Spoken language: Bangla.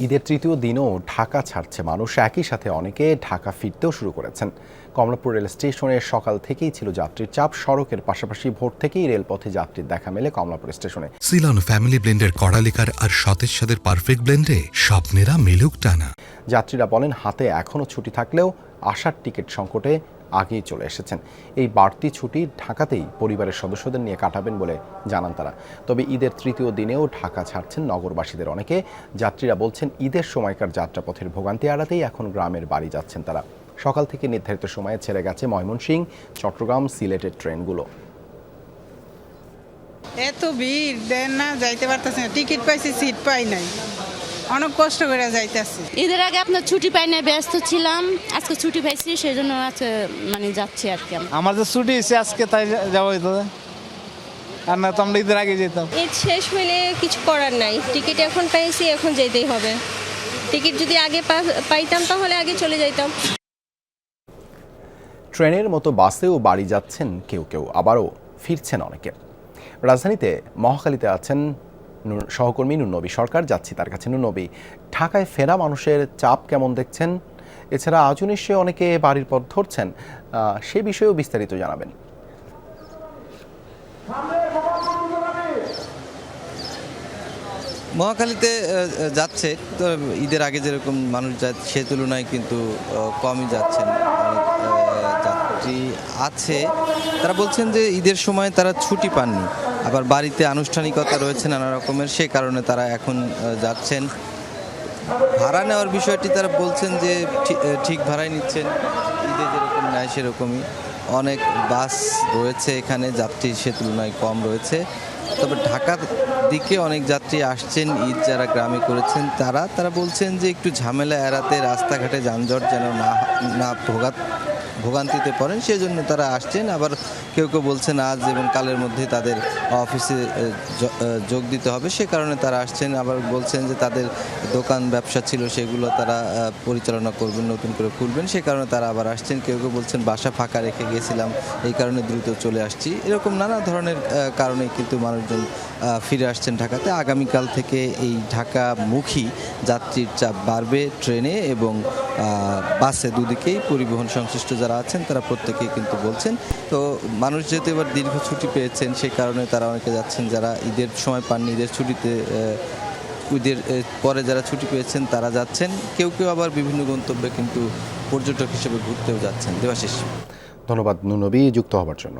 ঈদের তৃতীয় দিনও ঢাকা ছাড়ছে মানুষ, একই সাথে অনেকে ঢাকা ফিরতেও শুরু করেছেন। কমলাপুর রেল স্টেশনে সকাল থেকেই ছিল যাত্রীর চাপ। সড়কের পাশাপাশি ভোর থেকেই রেলপথে যাত্রীর দেখা মেলে কমলাপুর স্টেশনে। সিলন ফ্যামিলি ব্লেন্ডের কড়ালিকার আর সতেজ স্বাদের পারফেক্ট ব্লেন্ডে স্বপ্নেরা মেলুক টানা। যাত্রীরা বলেন হাতে এখনও ছুটি থাকলেও আসার টিকিট সংকটে আগেই চলে এসেছেন। এই বাড়তি ছুটি ঢাকাতেই পরিবারের সদস্যদের নিয়ে কাটাবেন বলে জানান তারা। তবে ঈদের তৃতীয় দিনেও ঢাকা ছাড়ছেন নগরবাসীদের অনেকে। যাত্রীরা বলছেন ঈদের সময়কার যাত্রাপথের ভোগান্তি এড়াতেই এখন গ্রামের বাড়ি যাচ্ছেন তারা। সকাল থেকে নির্ধারিত সময়ে ছেড়ে গেছে ময়মনসিংহ, চট্টগ্রাম, সিলেটের ট্রেনগুলো। এত ভিড় দেন না, যাইতে পারতেছে না। টিকিট পাইছি, সিট পাই নাই, অনেক কষ্ট করে যাইতেছি। ঈদের আগে আপনার ছুটি পাই না, ব্যস্ত ছিলাম। আজকে ছুটি পাইছি, সেই জন্য আজকে যাচ্ছি আর কি। আমার যে ছুটি হয়েছে আজকে, তাই যাওয়া হইতো। আর না তো আমরা ঈদের আগে যেতাম। ঈদ শেষ হইলে কিছু করার নাই, টিকিট এখন পাইছি, এখন যেতেই হবে। টিকিট যদি আগে পাইতাম তাহলে আগে চলে যাইতাম। ট্রেনের মতো বাসেও বাড়ি যাচ্ছেন কেউ কেউ, আবারও ফিরছেন অনেকে। রাজধানীতে মহাখালীতে আছেন সহকর্মী নুনবী সরকার, যাচ্ছি তার কাছে। নুনবী, ঢাকায় ফেরা মানুষের চাপ কেমন দেখছেন? এছাড়া আজও নিশ্চয়ই অনেকে বাড়ির পথ ধরছেন, সে বিষয়েও বিস্তারিত জানাবেন। মহাখালীতে যাচ্ছে তো ঈদের আগে যেরকম মানুষ যায় সে তুলনায় কিন্তু কমই যাচ্ছেন। অনেক যাত্রী আছে, তারা বলছেন যে ঈদের সময় তারা ছুটি পাননি, আবার বাড়িতে আনুষ্ঠানিকতা রয়েছে নানা রকমের, সে কারণে তারা এখন যাচ্ছেন। ভাড়া নেওয়ার বিষয়টি তারা বলছেন যে ঠিক ভাড়াই নিচ্ছেন, ঈদে যেরকম নেয় সেরকমই। অনেক বাস রয়েছে এখানে, যাত্রী সে তুলনায় কম রয়েছে। তবে ঢাকার দিকে অনেক যাত্রী আসছেন, ঈদ যারা গ্রামে করেছেন তারা বলছেন যে একটু ঝামেলা এড়াতে রাস্তাঘাটে যানজট যেন না ভোগান্তিতে পড়েন, সেজন্য তারা আসছেন। আবার কেউ কেউ বলছেন আজ এবং কালের মধ্যে তাদের অফিসে যোগ দিতে হবে, সে কারণে তারা আসছেন। আবার বলছেন যে তাদের দোকান ব্যবসা ছিল সেগুলো তারা পরিচালনা করবেন, নতুন করে খুলবেন, সে কারণে তারা আবার আসছেন। কেউ কেউ বলছেন বাসা ফাঁকা রেখে গেছিলাম, এই কারণে দ্রুত চলে আসছি। এরকম নানা ধরনের কারণে কিন্তু মানুষজন ফিরে আসছেন ঢাকাতে। আগামীকাল থেকে এই ঢাকামুখী যাত্রীর চাপ বাড়বে ট্রেনে এবং বাসে, দুদিকেই পরিবহন সংশ্লিষ্ট যারা আছেন তারা প্রত্যেকেই কিন্তু বলছেন। তো মানুষ যেহেতু এবার দীর্ঘ ছুটি পেয়েছেন, সেই কারণে তারা অনেকে যাচ্ছেন। যারা ঈদের সময় পাননি, ঈদের ছুটিতে ঈদের পরে যারা ছুটি পেয়েছেন তারা যাচ্ছেন। কেউ কেউ আবার বিভিন্ন গন্তব্যে কিন্তু পর্যটক হিসেবে ঘুরতেও যাচ্ছেন। দেবাশিস, ধন্যবাদ নুনবী যুক্ত হবার জন্য।